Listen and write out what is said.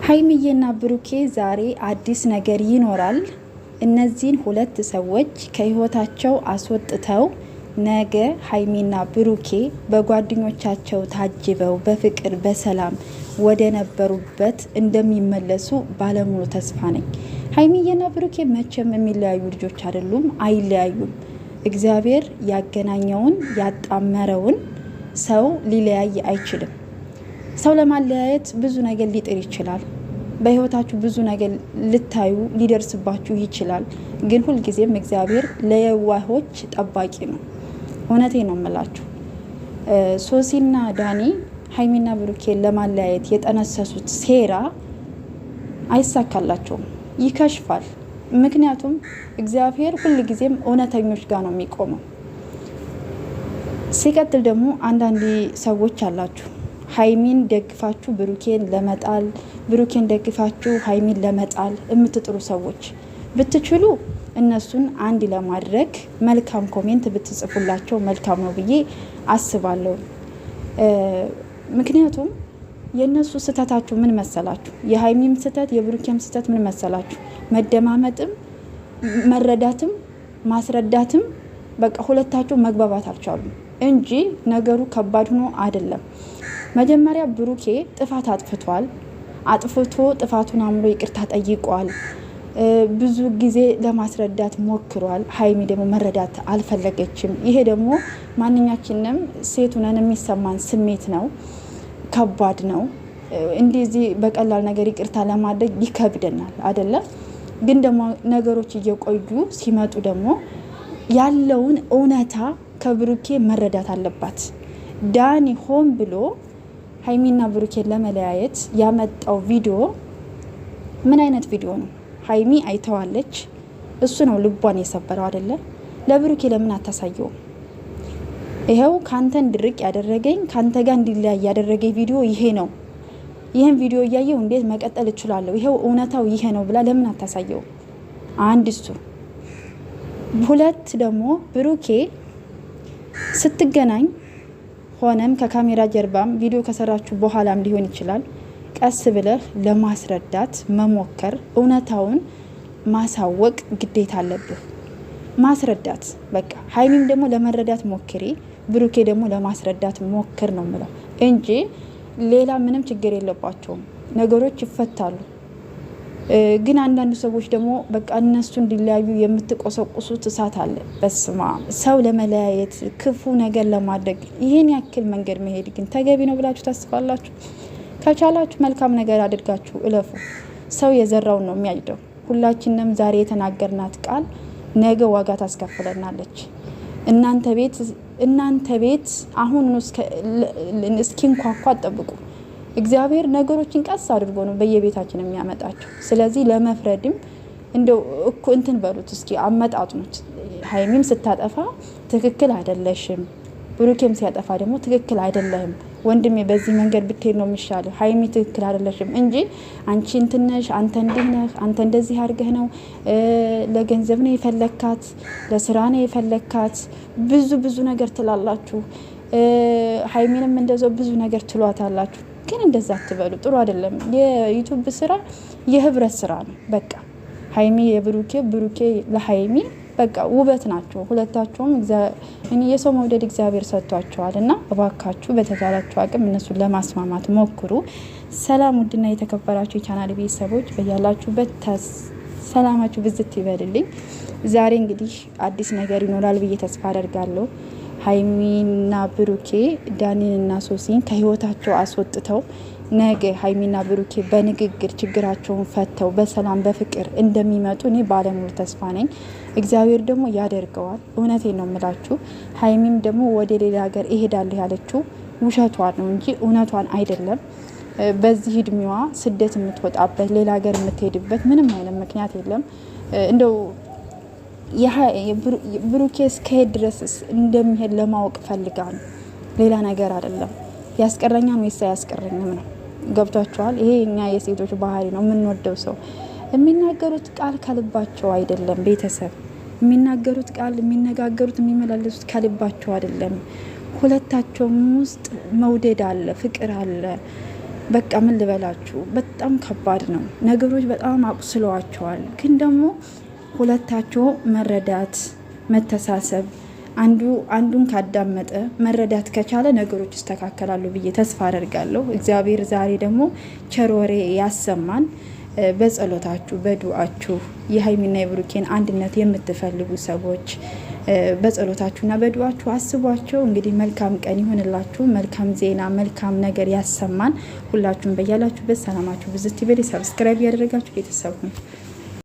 ሀይሚዬና ብሩኬ ዛሬ አዲስ ነገር ይኖራል። እነዚህን ሁለት ሰዎች ከህይወታቸው አስወጥተው ነገ ሀይሚና ብሩኬ በጓደኞቻቸው ታጅበው በፍቅር በሰላም ወደ ነበሩበት እንደሚመለሱ ባለሙሉ ተስፋ ነኝ። ሀይሚዬና ብሩኬ መቼም የሚለያዩ ልጆች አይደሉም፣ አይለያዩም። እግዚአብሔር ያገናኘውን ያጣመረውን ሰው ሊለያይ አይችልም። ሰው ለማለያየት ብዙ ነገር ሊጥር ይችላል። በህይወታችሁ ብዙ ነገር ልታዩ ሊደርስባችሁ ይችላል። ግን ሁልጊዜም እግዚአብሔር ለየዋሆች ጠባቂ ነው። እውነቴ ነው የምላችሁ። ሶሲና ዳኒ ሀይሚና ብሩኬን ለማለያየት የጠነሰሱት ሴራ አይሳካላቸውም፣ ይከሽፋል። ምክንያቱም እግዚአብሔር ሁልጊዜም እውነተኞች ጋር ነው የሚቆመው። ሲቀጥል ደግሞ አንዳንድ ሰዎች አላችሁ ሀይሚን ደግፋችሁ ብሩኬን ለመጣል፣ ብሩኬን ደግፋችሁ ሀይሚን ለመጣል የምትጥሩ ሰዎች ብትችሉ እነሱን አንድ ለማድረግ መልካም ኮሜንት ብትጽፉላቸው መልካም ነው ብዬ አስባለሁ። ምክንያቱም የእነሱ ስህተታችሁ ምን መሰላችሁ? የሀይሚም ስህተት የብሩኬም ስህተት ምን መሰላችሁ? መደማመጥም መረዳትም ማስረዳትም በቃ ሁለታቸው መግባባት አልቻሉም እንጂ ነገሩ ከባድ ሆኖ አይደለም። መጀመሪያ ብሩኬ ጥፋት አጥፍቷል። አጥፍቶ ጥፋቱን አምሮ ይቅርታ ጠይቋል። ብዙ ጊዜ ለማስረዳት ሞክሯል። ሀይሚ ደግሞ መረዳት አልፈለገችም። ይሄ ደግሞ ማንኛችንም ሴት ሆነን የሚሰማን ስሜት ነው። ከባድ ነው። እንደዚህ በቀላል ነገር ይቅርታ ለማድረግ ይከብደናል አይደለም። ግን ደግሞ ነገሮች እየቆዩ ሲመጡ ደግሞ ያለውን እውነታ ከብሩኬ መረዳት አለባት። ዳኒ ሆን ብሎ ሀይሚና ብሩኬን ለመለያየት ያመጣው ቪዲዮ ምን አይነት ቪዲዮ ነው? ሀይሚ አይተዋለች። እሱ ነው ልቧን የሰበረው አይደለ? ለብሩኬ ለምን አታሳየውም? ይሄው ካንተ እንድርቅ ያደረገኝ ካንተ ጋር እንዲለያይ ያደረገኝ ቪዲዮ ይሄ ነው። ይሄን ቪዲዮ እያየው እንዴት መቀጠል እችላለሁ? ይሄው እውነታው ይሄ ነው ብላ ለምን አታሳየውም? አንድ እሱ። ሁለት ደግሞ ብሩኬ ስትገናኝ ሆነም ከካሜራ ጀርባም ቪዲዮ ከሰራችሁ በኋላም ሊሆን ይችላል፣ ቀስ ብለህ ለማስረዳት መሞከር፣ እውነታውን ማሳወቅ ግዴታ አለብህ። ማስረዳት በቃ። ሀይሚም ደግሞ ለመረዳት ሞክሪ፣ ብሩኬ ደግሞ ለማስረዳት ሞክር ነው ምለው እንጂ ሌላ ምንም ችግር የለባቸውም። ነገሮች ይፈታሉ። ግን አንዳንዱ ሰዎች ደግሞ በቃ እነሱ እንዲለያዩ የምትቆሰቁሱት እሳት አለ። በስማ ሰው ለመለያየት ክፉ ነገር ለማድረግ ይሄን ያክል መንገድ መሄድ ግን ተገቢ ነው ብላችሁ ታስባላችሁ? ከቻላችሁ መልካም ነገር አድርጋችሁ እለፉ። ሰው የዘራውን ነው የሚያጭደው። ሁላችንም ዛሬ የተናገርናት ቃል ነገ ዋጋ ታስከፍለናለች። እናንተ ቤት አሁን እስኪንኳኳ ጠብቁ። እግዚአብሔር ነገሮችን ቀስ አድርጎ ነው በየቤታችን የሚያመጣቸው። ስለዚህ ለመፍረድም እንደው እኮ እንትን በሉት እስኪ አመጣጥኑት። ሀይሚም ስታጠፋ ትክክል አይደለሽም፣ ብሩኬም ሲያጠፋ ደግሞ ትክክል አይደለህም፣ ወንድሜ በዚህ መንገድ ብትሄድ ነው የሚሻለው፣ ሀይሚ ትክክል አይደለሽም እንጂ አንቺ እንትነሽ፣ አንተ እንዲህ ነህ፣ አንተ እንደዚህ አድርገህ ነው፣ ለገንዘብ ነው የፈለካት፣ ለስራ ነው የፈለካት፣ ብዙ ነገር ትላላችሁ። ሀይሚንም እንደዛው ብዙ ነገር ትሏታላችሁ። ግን እንደዛ አትበሉ፣ ጥሩ አይደለም። የዩቲዩብ ስራ የህብረት ስራ ነው። በቃ ሀይሚ የብሩኬ ብሩኬ ለሀይሚ በቃ ውበት ናቸው ሁለታቸውም። የሰው መውደድ እግዚአብሔር ሰጥቷቸዋል እና እባካችሁ በተቻላችሁ አቅም እነሱን ለማስማማት ሞክሩ። ሰላም ውድና የተከበራችሁ የቻናል ቤተሰቦች በያላችሁበት ሰላማችሁ ብዝት ይበልልኝ። ዛሬ እንግዲህ አዲስ ነገር ይኖራል ብዬ ተስፋ አደርጋለሁ። ሀይሚና ብሩኬ ዳኒንና ሶሲን ከህይወታቸው አስወጥተው ነገ ሀይሚና ብሩኬ በንግግር ችግራቸውን ፈተው በሰላም በፍቅር እንደሚመጡ እኔ ባለሙሉ ተስፋ ነኝ። እግዚአብሔር ደግሞ ያደርገዋል። እውነቴን ነው የምላችሁ። ሀይሚም ደግሞ ወደ ሌላ ሀገር እሄዳለሁ ያለችው ውሸቷን ነው እንጂ እውነቷን አይደለም። በዚህ እድሜዋ ስደት የምትወጣበት ሌላ ሀገር የምትሄድበት ምንም አይነት ምክንያት የለም። እንደው ብሩኬ እስከሄድ ድረስ እንደሚሄድ ለማወቅ ፈልጋ ነው፣ ሌላ ነገር አይደለም። ያስቀረኛም ወይስ አያስቀረኝም ነው። ገብቷቸዋል። ይሄ እኛ የሴቶች ባህሪ ነው። የምንወደው ሰው የሚናገሩት ቃል ከልባቸው አይደለም። ቤተሰብ የሚናገሩት ቃል የሚነጋገሩት የሚመላለሱት ከልባቸው አይደለም። ሁለታቸውም ውስጥ መውደድ አለ፣ ፍቅር አለ። በቃ ምን ልበላችሁ፣ በጣም ከባድ ነው። ነገሮች በጣም አቁስለዋቸዋል። ግን ደግሞ ሁለታቸው መረዳት፣ መተሳሰብ፣ አንዱን ካዳመጠ መረዳት ከቻለ ነገሮች ይስተካከላሉ ብዬ ተስፋ አደርጋለሁ። እግዚአብሔር ዛሬ ደግሞ ቸር ወሬ ያሰማን። በጸሎታችሁ በዱአችሁ የሀይሚና የብሩኬን አንድነት የምትፈልጉ ሰዎች በጸሎታችሁና በዱአችሁ አስቧቸው። እንግዲህ መልካም ቀን ይሆንላችሁ። መልካም ዜና፣ መልካም ነገር ያሰማን። ሁላችሁም በያላችሁበት ሰላማችሁ ብዝት ይበል። ሰብስክራይብ ያደረጋችሁ ቤተሰብ ሁኑ።